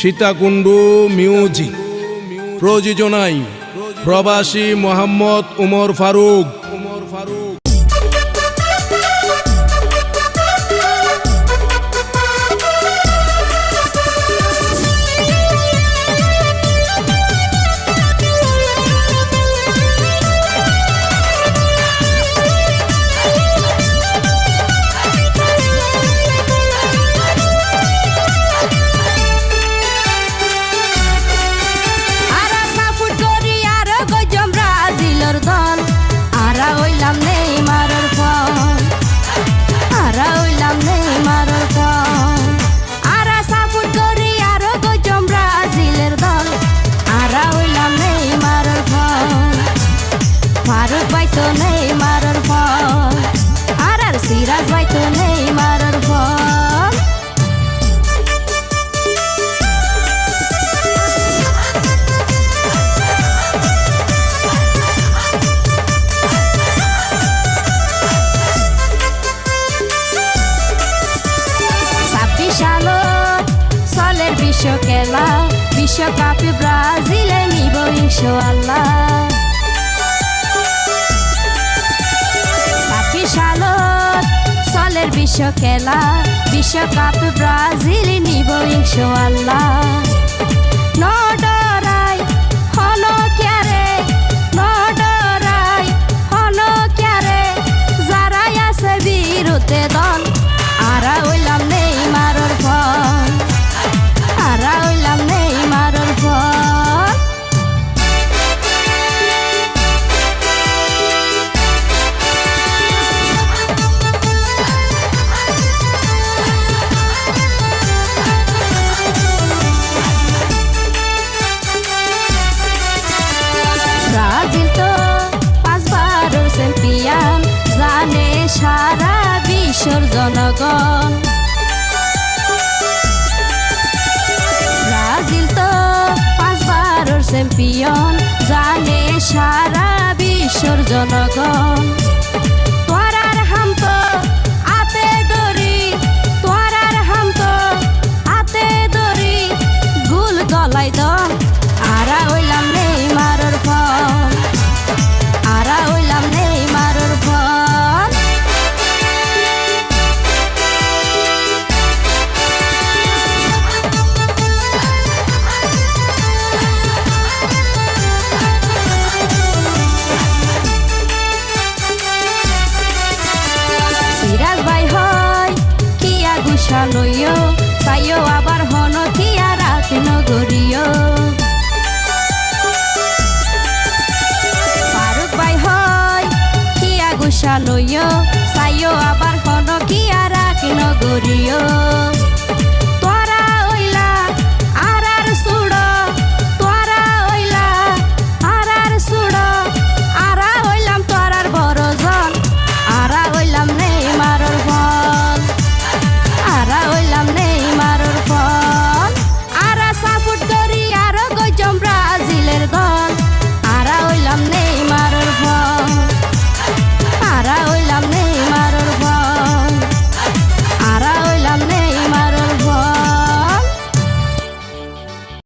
Sitakunda music প্রযোজনায় প্রবাসী মোহাম্মদ উমর ফারুক। ফারুক বাইতো নেই মারার ফল, আর সিরাজ বাইতো নেই মারার ফল। সালত চলের বিশ্ব খেলা, বিশ্বকাপে ব্রাজিলে নিব ইনশাআল্লাহ। সালত চলের বিশ্ব খেলা, বিশ্বকাপে ব্রাজিল নিব ইনশাআল্লাহ। নডরাই হন ক্যারে, নডরাই হন ক্যারে, যারাই আছে বিরুদ্ধে দল, আরা হইলাম নেই মারর ফল, আরা হইলাম নেই মারর ফল। ব্রাজিল তো 5 বারের চ্যাম্পিয়ন, জানে সারা বিশ্বর জনগণ। ব্রাজিল তো 5 বারের চ্যাম্পিয়ন, জানে সারা বিশ্বর জনগণ।